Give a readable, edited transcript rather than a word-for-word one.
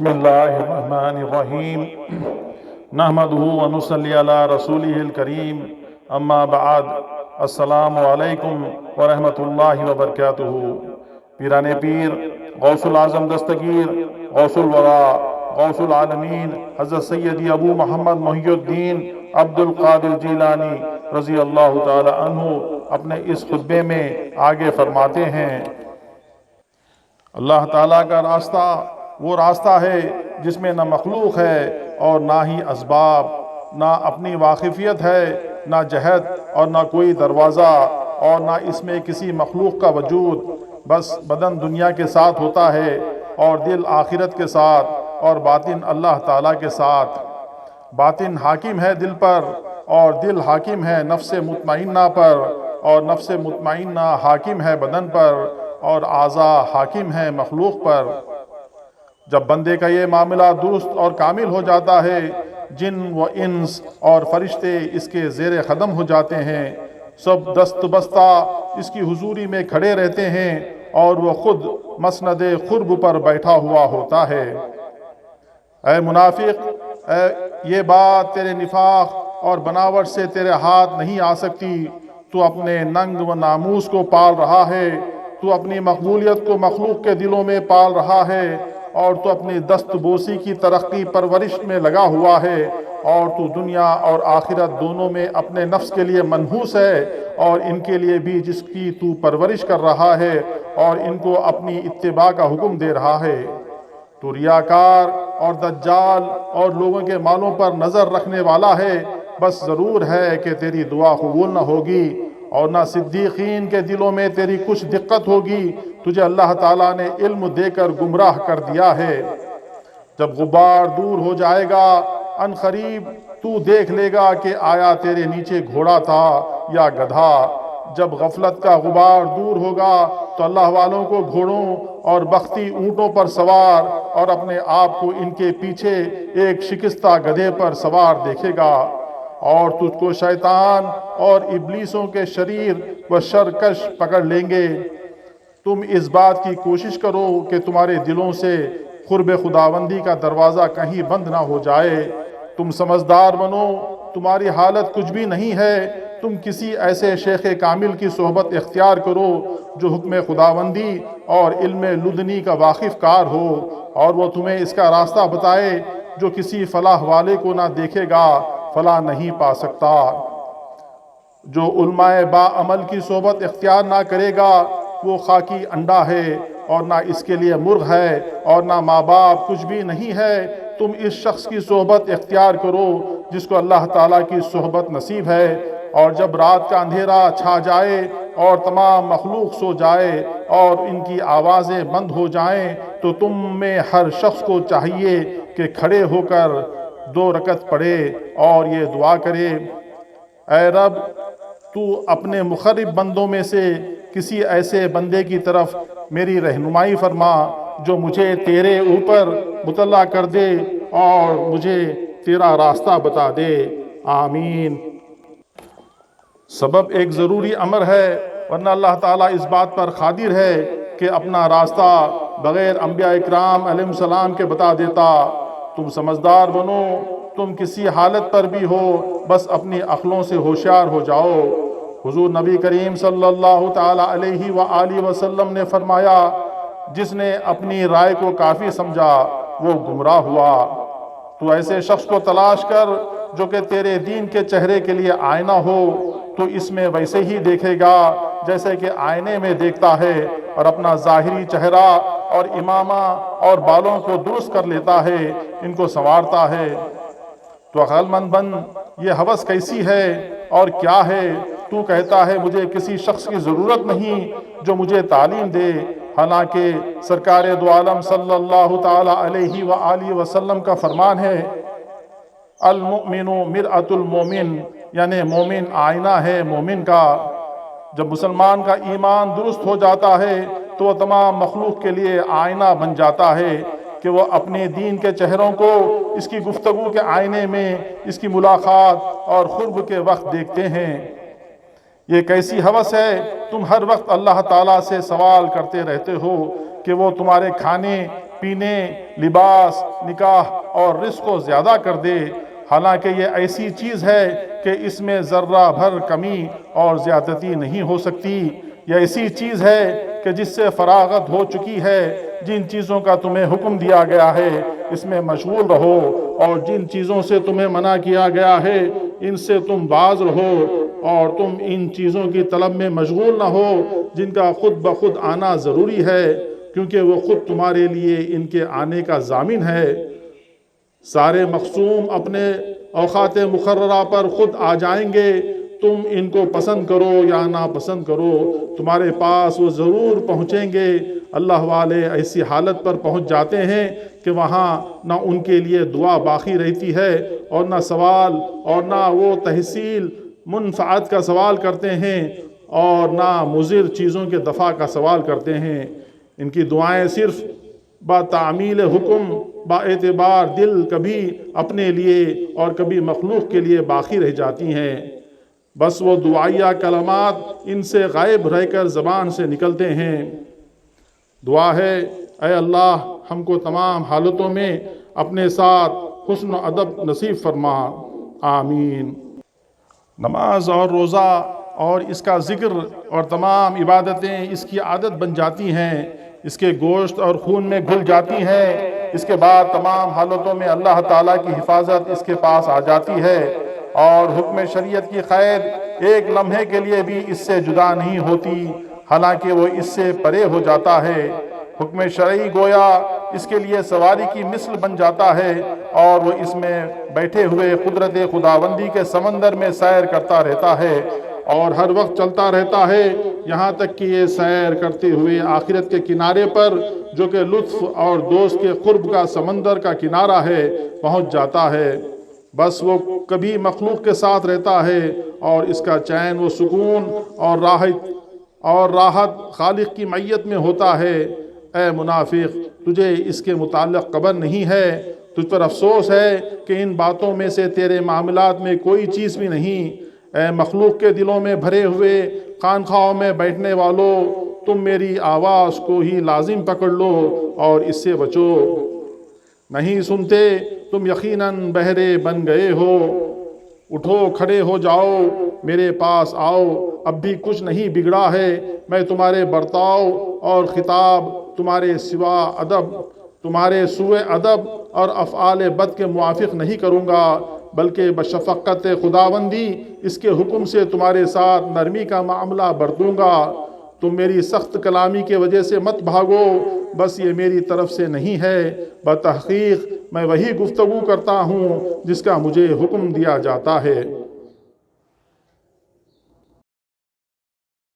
बिस्मिल्लाहिर्रहमानिर्रहीम नहमदुहु व नुसल्ली अला रसूलिहिल करीम अम्मा बाद अस्सलामु अलैकुम व रहमतुल्लाहि व बरकातुहु। पीराने पीर गौसुल आज़म दस्तगीर गौसुल वरा गौसुल आलमीन हज़रत सैयदी अबू मोहम्मद मुहियुद्दीन अब्दुल कादिर जीलानी रज़ी अल्लाह ताला अन्हु अपने इस खुतबे में आगे फरमाते हैं, अल्लाह ताला का रास्ता वो रास्ता है जिसमें ना मखलूक है और ना ही असबाब, ना अपनी वाकिफियत है, ना जहद और ना कोई दरवाज़ा, और ना इसमें किसी मखलूक का वजूद। बस बदन दुनिया के साथ होता है और दिल आखिरत के साथ और बातिन अल्लाह ताला के साथ। बातिन हाकिम है दिल पर और दिल हाकिम है नफ्स मुतमइन्ना पर, और नफ्स मुतमइन्ना हाकिम है बदन पर, और आज़ा हाकिम है मखलूक पर। जब बंदे का ये मामला दुरुस्त और कामिल हो जाता है, जिन व इंस और फरिश्ते इसके ज़ेर ख़दम हो जाते हैं, सब दस्त बस्ता इसकी हुजूरी में खड़े रहते हैं और वह खुद मसनद खुर्ब पर बैठा हुआ होता है। ऐ मुनाफिक, ये बात तेरे निफाक और बनावट से तेरे हाथ नहीं आ सकती। तू अपने नंग व नामूस को पाल रहा है, तू अपनी मकबूलियत को मखलूक के दिलों में पाल रहा है, और तू अपनी दस्तबोसी की तरक्की परवरिश में लगा हुआ है, और तू दुनिया और आखिरत दोनों में अपने नफ्स के लिए मनहूस है, और इनके लिए भी जिसकी तू परवरिश कर रहा है और इनको अपनी इत्तिबा का हुक्म दे रहा है। तू रियाकार और दज्जाल और लोगों के मालों पर नज़र रखने वाला है। बस ज़रूर है कि तेरी दुआ कबूल न होगी और ना सिद्दीकीन के दिलों में तेरी कुछ दिक्कत होगी। तुझे अल्लाह ताला ने इल्म देकर गुमराह कर दिया है। जब गुबार दूर हो जाएगा, अनकरीब तू देख लेगा कि आया तेरे नीचे घोड़ा था या गधा। जब गफलत का गुबार दूर होगा तो अल्लाह वालों को घोड़ों और बख्ती ऊँटों पर सवार और अपने आप को इनके पीछे एक शिकस्ता गधे पर सवार देखेगा, और तुझको शैतान और इब्लीसों के शरीर व शरकश पकड़ लेंगे। तुम इस बात की कोशिश करो कि तुम्हारे दिलों से कुर्ब खुदावंदी का दरवाज़ा कहीं बंद ना हो जाए। तुम समझदार बनो, तुम्हारी हालत कुछ भी नहीं है। तुम किसी ऐसे शेख कामिल की सोहबत इख्तियार करो जो हुक्म खुदावंदी और इल्म लुदनी का वाकिफ़ कार हो, और वो तुम्हें इसका रास्ता बताए। जो किसी फलाह वाले को ना देखेगा फलाह नहीं पा सकता। जो उलमाए बाअमल की सोहबत इख्तियार ना करेगा वो खाकी अंडा है, और ना इसके लिए मुर्ग है, और ना माँ बाप कुछ भी नहीं है। तुम इस शख्स की सोहबत इख्तियार करो जिसको अल्लाह ताला की सोहबत नसीब है। और जब रात का अंधेरा छा जाए और तमाम मखलूक सो जाए और इनकी आवाज़ें बंद हो जाएं, तो तुम में हर शख्स को चाहिए कि खड़े होकर 2 रकत पढ़े और ये दुआ करे, ऐ रब, तू अपने मुखर्रिब बंदों में से किसी ऐसे बंदे की तरफ मेरी रहनुमाई फरमा जो मुझे तेरे ऊपर मुतल्ला कर दे और मुझे तेरा रास्ता बता दे। आमीन। सबब एक ज़रूरी अमर है, वरना अल्लाह ताला इस बात पर क़ादिर है कि अपना रास्ता बग़ैर अंबिया इकराम अलैहिस्सलाम के बता देता। तुम समझदार बनो, तुम किसी हालत पर भी हो, बस अपनी अक्लों से होशियार हो जाओ। हुजूर नबी करीम सल्लल्लाहु ताला अलैहि व आलिहि वसल्लम ने फरमाया, जिसने अपनी राय को काफ़ी समझा वो गुमराह हुआ। तो ऐसे शख्स को तलाश कर जो कि तेरे दीन के चेहरे के लिए आईना हो, तो इसमें वैसे ही देखेगा जैसे कि आईने में देखता है, और अपना ज़ाहिरी चेहरा और इमामा और बालों को दुरुस्त कर लेता है, इनको संवारता है। तो अक्लमंद बन, ये हवस कैसी है और क्या है? तू कहता है मुझे किसी शख्स की ज़रूरत नहीं जो मुझे तालीम दे, हालांकि सरकार दो आलम सल्लल्लाहु ताला अलैहि व आलिहि वसल्लम का फरमान है, अल मुमिनु मिरअतुल मोमिन, यानी मोमिन आईना है मोमिन का। जब मुसलमान का ईमान दुरुस्त हो जाता है तो वह तमाम मखलूक के लिए आईना बन जाता है कि वह अपने दीन के चेहरों को इसकी गुफ्तगू के आईने में इसकी मुलाकात और खुर्ब के वक्त देखते हैं। ये कैसी हवस है, तुम हर वक्त अल्लाह ताला से सवाल करते रहते हो कि वो तुम्हारे खाने پینے، لباس، نکاح اور رزق کو زیادہ کر دے، حالانکہ یہ ایسی چیز ہے کہ اس میں ذرہ بھر کمی اور زیادتی نہیں ہو سکتی۔ یہ ایسی چیز ہے کہ جس سے فراغت ہو چکی ہے۔ جن چیزوں کا تمہیں حکم دیا گیا ہے اس میں مشغول رہو، اور جن چیزوں سے تمہیں منع کیا گیا ہے ان سے تم باز رہو، اور تم ان چیزوں کی طلب میں مشغول نہ ہو جن کا خود بخود آنا ضروری ہے، کیونکہ وہ خود تمہارے لیے ان کے آنے کا ضامن ہے۔ سارے مخصوم اپنے اوقات مقررہ پر خود آ جائیں گے، تم ان کو پسند کرو یا ناپسند کرو، تمہارے پاس وہ ضرور پہنچیں گے۔ اللہ والے ایسی حالت پر پہنچ جاتے ہیں کہ وہاں نہ ان کے لیے دعا باقی رہتی ہے اور نہ سوال، اور نہ وہ تحصیل منفعت کا سوال کرتے ہیں اور نہ مضر چیزوں کے دفع کا سوال کرتے ہیں۔ ان کی دعائیں صرف با تعمیل حکم، با اعتبار دل کبھی اپنے لیے اور کبھی مخلوق کے لیے باقی رہ جاتی ہیں۔ بس وہ دعائیہ کلمات ان سے غائب رہ کر زبان سے نکلتے ہیں۔ دعا ہے، اے اللہ ہم کو تمام حالتوں میں اپنے ساتھ حسن و ادب نصیب فرما، آمین۔ نماز اور روزہ اور اس کا ذکر اور تمام عبادتیں اس کی عادت بن جاتی ہیں، اس کے گوشت اور خون میں گھل جاتی ہیں۔ اس کے بعد تمام حالتوں میں اللہ تعالیٰ کی حفاظت اس کے پاس آ جاتی ہے، اور حکم شریعت کی قید ایک لمحے کے لیے بھی اس سے جدا نہیں ہوتی، حالانکہ وہ اس سے پرے ہو جاتا ہے۔ حکم شرعی گویا اس کے لیے سواری کی مثل بن جاتا ہے، اور وہ اس میں بیٹھے ہوئے قدرت خداوندی کے سمندر میں سیر کرتا رہتا ہے، اور ہر وقت چلتا رہتا ہے، یہاں تک کہ یہ سیر کرتے ہوئے آخرت کے کنارے پر، جو کہ لطف اور دوست کے قرب کا سمندر کا کنارہ ہے، پہنچ جاتا ہے۔ بس وہ کبھی مخلوق کے ساتھ رہتا ہے، اور اس کا چین و سکون اور راحت خالق کی معیت میں ہوتا ہے۔ اے منافق، تجھے اس کے متعلق خبر نہیں ہے، تجھ پر افسوس ہے کہ ان باتوں میں سے تیرے معاملات میں کوئی چیز بھی نہیں۔ اے مخلوق کے دلوں میں بھرے ہوئے خانخواہوں میں بیٹھنے والوں، تم میری آواز کو ہی لازم پکڑ لو اور اس سے بچو۔ نہیں سنتے، تم یقیناً بہرے بن گئے ہو۔ اٹھو، کھڑے ہو جاؤ، میرے پاس آؤ، اب بھی کچھ نہیں بگڑا ہے۔ میں تمہارے برتاؤ اور خطاب تمہارے سوء ادب اور افعال بد کے موافق نہیں کروں گا، بلکہ بشفقت خداوندی اس کے حکم سے تمہارے ساتھ نرمی کا معاملہ برتوں گا۔ تم میری سخت کلامی کی وجہ سے مت بھاگو، بس یہ میری طرف سے نہیں ہے، بتحقیق میں وہی گفتگو کرتا ہوں جس کا مجھے حکم دیا جاتا ہے۔